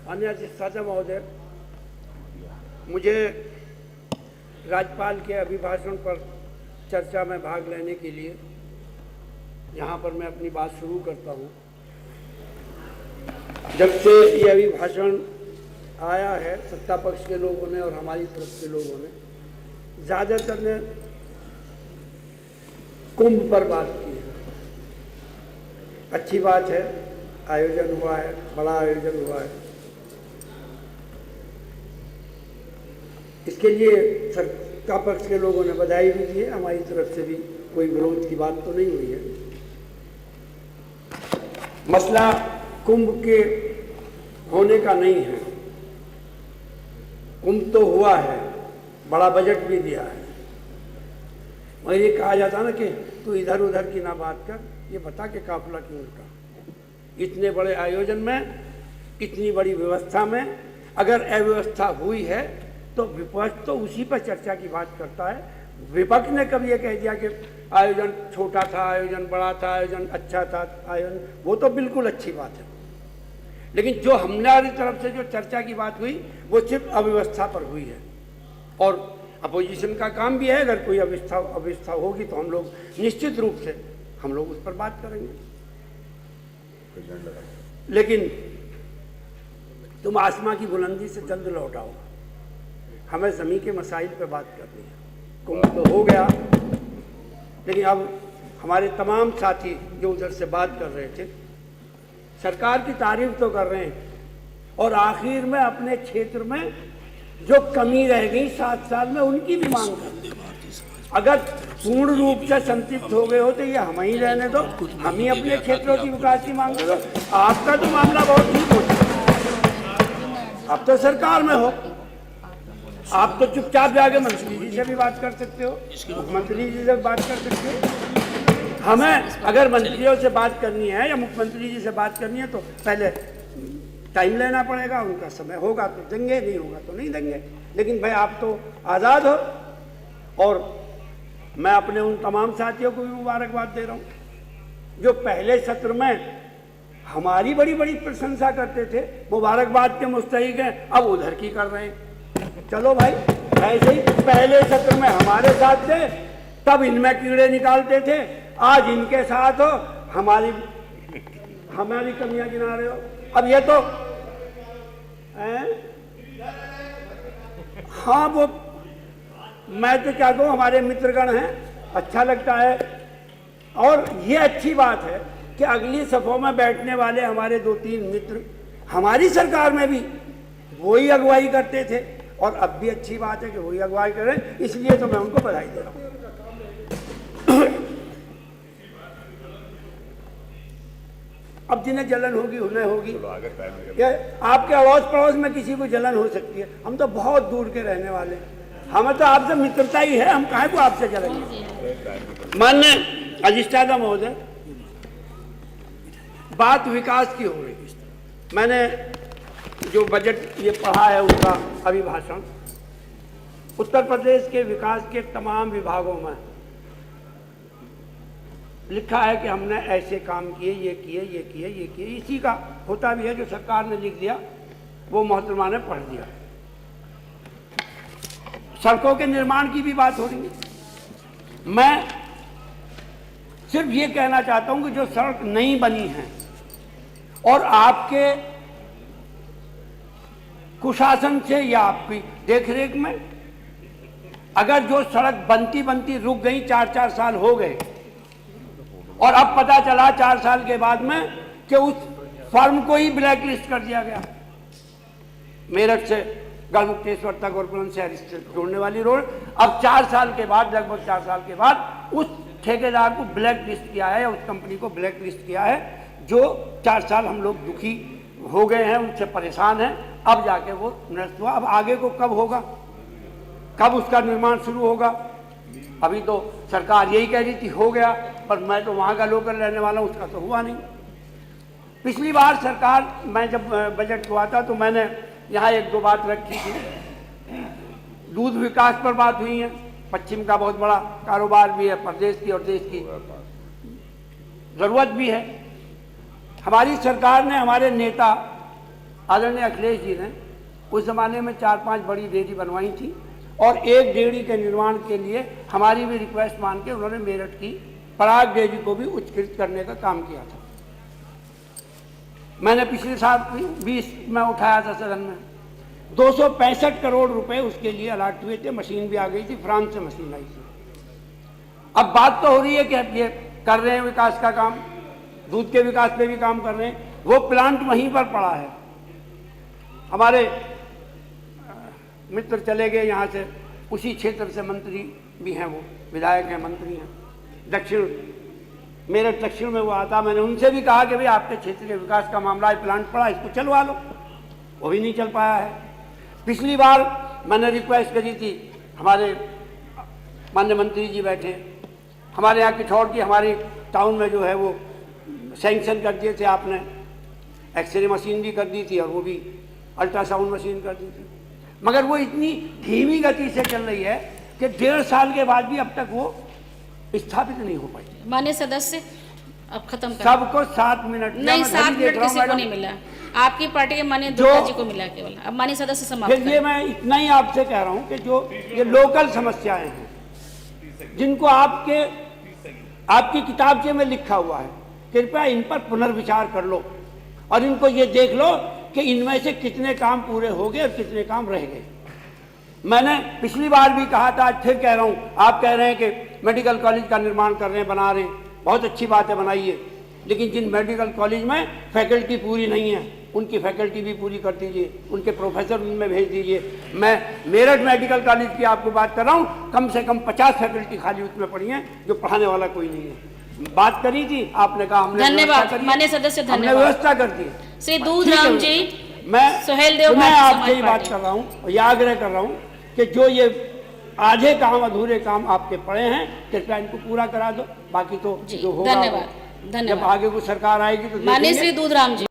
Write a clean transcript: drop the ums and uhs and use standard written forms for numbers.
अन्य अधिष्ठाता महोदय, मुझे राज्यपाल के अभिभाषण पर चर्चा में भाग लेने के लिए यहाँ पर मैं अपनी बात शुरू करता हूँ। जब से ये अभिभाषण आया है सत्ता पक्ष के लोगों ने और हमारी तरफ के लोगों ने ज़्यादातर ने कुंभ पर बात की है। अच्छी बात है, आयोजन हुआ है, बड़ा आयोजन हुआ है। इसके लिए सत्ता पक्ष के लोगों ने बधाई भी दी है, हमारी तरफ से भी कोई विरोध की बात तो नहीं हुई है। मसला कुंभ के होने का नहीं है। कुंभ तो हुआ है, बड़ा बजट भी दिया है, और ये कहा जाता ना कि तू इधर उधर की ना बात कर, ये बता के काफिला क्यों उल्टा। इतने बड़े आयोजन में, इतनी बड़ी व्यवस्था में अगर अव्यवस्था हुई है तो विपक्ष तो उसी पर चर्चा की बात करता है। विपक्ष ने कभी ये कह दिया कि आयोजन छोटा था, आयोजन बड़ा था, आयोजन अच्छा था, आयोजन, वो तो बिल्कुल अच्छी बात है। लेकिन जो हमारी तरफ से जो चर्चा की बात हुई वो सिर्फ अव्यवस्था पर हुई है, और अपोजिशन का काम भी है, अगर कोई अव्यवस्था होगी तो हम लोग निश्चित रूप से हम लोग उस पर बात करेंगे। लेकिन तुम आसमां की बुलंदी से जल्द लौट आओ, हमें ज़मीन के मसाइल पे बात करनी है। कुंभ तो हो गया, लेकिन अब हमारे तमाम साथी जो उधर से बात कर रहे थे सरकार की तारीफ तो कर रहे हैं, और आखिर में अपने क्षेत्र में जो कमी रह गई 7 साल में उनकी भी मांग करते हैं। अगर पूर्ण रूप से संतुष्ट हो गए हो तो ये हम ही रहने दो, हम ही अपने क्षेत्रों की विकास की मांग करो। आपका तो मामला बहुत ठीक हो चुका, आप तो सरकार में हो, आप तो चुपचाप जाके मंत्री जी से भी बात कर सकते हो, मुख्यमंत्री जी से बात कर सकते हो। हमें अगर मंत्रियों से बात करनी है या मुख्यमंत्री जी से बात करनी है तो पहले टाइम लेना पड़ेगा, उनका समय होगा तो देंगे, नहीं होगा तो नहीं देंगे। लेकिन भाई आप तो आज़ाद हो, और मैं अपने उन तमाम साथियों को भी मुबारकबाद दे रहा हूँ जो पहले सत्र में हमारी बड़ी बड़ी प्रशंसा करते थे, मुबारकबाद के मुस्तहिक हैं, अब उधर की कर रहे हैं। चलो भाई, ऐसे ही पहले सत्र में हमारे साथ थे, तब इनमें कीड़े निकालते थे, आज इनके साथ हो, हमारी कमियां गिना रहे हो। अब ये तो हाँ, वो मैं तो क्या कहूँ, हमारे मित्रगण हैं, अच्छा लगता है। और ये अच्छी बात है कि अगली सफों में बैठने वाले हमारे 2-3 मित्र हमारी सरकार में भी वही अगुवाई करते थे, और अब भी अच्छी बात है कि वही अगुवाई करें, इसलिए तो मैं उनको बधाई दे रहा हूँ। अब जिन्हें जलन होगी उन्हें होगी, या आपके अड़ोस पड़ोस में किसी को जलन हो सकती है। हम तो बहुत दूर के रहने वाले हैं, हमें तो आपसे मित्रता ही है, हम काहे को आपसे जलेंगे। माननीय अधिष्ठाता महोदय, बात विकास की हो रही। मैंने जो बजट ये पढ़ा है उसका अभिभाषण, उत्तर प्रदेश के विकास के तमाम विभागों में लिखा है कि हमने ऐसे काम किए, ये किए, ये किए, ये किए। इसी का होता भी है, जो सरकार ने लिख दिया वो मोहतरमा ने पढ़ दिया। सड़कों के निर्माण की भी बात हो रही है। मैं सिर्फ ये कहना चाहता हूं कि जो सड़क नहीं बनी है और आपके कुशासन से या आपकी देखरेख में अगर जो सड़क बनती बनती रुक गई, 4-4 साल हो गए, और अब पता चला 4 साल के बाद में कि उस फर्म को ही ब्लैक लिस्ट कर दिया गया। मेरठ से गढ़मुक्तेश्वर तक और बुलंदशहर से जोड़ने वाली रोड, अब 4 साल के बाद, लगभग 4 साल के बाद उस ठेकेदार को ब्लैक लिस्ट किया है, उस कंपनी को ब्लैक लिस्ट किया है, जो 4 साल हम लोग दुखी हो गए हैं, उनसे परेशान हैं। अब जाके वो निरस्त हुआ। अब आगे को कब होगा, कब उसका निर्माण शुरू होगा? अभी तो सरकार यही कह रही थी हो गया, पर मैं तो वहाँ का लोकल रहने वाला हूँ, उसका तो हुआ नहीं। पिछली बार सरकार, मैं जब बजट हुआ था तो मैंने यहाँ 1-2 बात रखी थी। दूध विकास पर बात हुई है, पश्चिम का बहुत बड़ा कारोबार भी है, प्रदेश की और देश की ज़रूरत भी है। हमारी सरकार ने, हमारे नेता आदरणीय अखिलेश जी ने उस ज़माने में 4-5 बड़ी डेयरी बनवाई थी और एक डेयरी के निर्माण के लिए हमारी भी रिक्वेस्ट मान के उन्होंने मेरठ की पराग डेयरी को भी उच्चकृत करने का काम किया था। मैंने पिछले साल 20 में उठाया था सदन में, 265 करोड़ रुपए उसके लिए अलॉट हुए थे, मशीन भी आ गई थी, फ्रांस से मशीन आई थी। अब बात तो हो रही है कि अब ये कर रहे हैं विकास का काम, दूध के विकास पे भी काम कर रहे हैं, वो प्लांट वहीं पर पड़ा है। हमारे मित्र चले गए यहाँ से, उसी क्षेत्र से मंत्री भी हैं, वो विधायक हैं, मंत्री हैं, दक्षिण मेरठ दक्षिण में वो आता। मैंने उनसे भी कहा कि भाई आपके क्षेत्र के विकास का मामला है, प्लांट पड़ा, इसको चलवा लो, वो भी नहीं चल पाया है। पिछली बार मैंने रिक्वेस्ट करी थी, हमारे माननीय मंत्री जी बैठे, हमारे यहाँ किठौर की हमारी टाउन में जो है वो सैंक्शन कर दिए थे आपने, एक्सरे मशीन भी कर दी थी और वो भी अल्ट्रासाउंड मशीन कर दी थी, मगर वो इतनी धीमी गति से चल रही है कि 1.5 साल के बाद भी अब तक वो स्थापित नहीं हो पाई। माननीय सदस्य अब खत्म कर। सबको 7 मिनट नहीं, 7 मिनट किसी को नहीं मिला, आपकी पार्टी के माननीय दुर्गा जी को मिला केवल। अब माननीय सदस्य समाप्त फिर ये मैं इतना ही आपसे कह रहा हूँ कि जो ये लोकल समस्याएं हैं जिनको आपकी किताबचे में लिखा हुआ है, कृपया इन पर पुनर्विचार कर लो और इनको ये देख लो कि इनमें से कितने काम पूरे हो गए और कितने काम रह गए। मैंने पिछली बार भी कहा था, आज फिर कह रहा हूँ, आप कह रहे हैं कि मेडिकल कॉलेज का निर्माण कर रहे हैं, बना रहे हैं, बहुत अच्छी बात है, बनाइए, लेकिन जिन मेडिकल कॉलेज में फैकल्टी पूरी नहीं है उनकी फैकल्टी भी पूरी कर दीजिए, उनके प्रोफेसर उनमें भेज दीजिए। मैं मेरठ मेडिकल कॉलेज की आपको बात कर रहा हूँ, कम से कम 50 फैकल्टी खाली उसमें पड़ी हैं, जो पढ़ाने वाला कोई नहीं है। बात करी थी, आपने कहा हमने धन्यवाद माननीय सदस्य, हमने व्यवस्था कर दी। श्री दूधराम जी, मैं आपसे ही बात कर रहा हूँ और यह आग्रह कर रहा हूँ कि जो ये आधे काम अधूरे काम आपके पड़े हैं, कृपया इनको पूरा करा दो, बाकी तो जो होगा धन्यवाद। जब आगे को सरकार आएगी तो माननीय श्री दूधराम जी।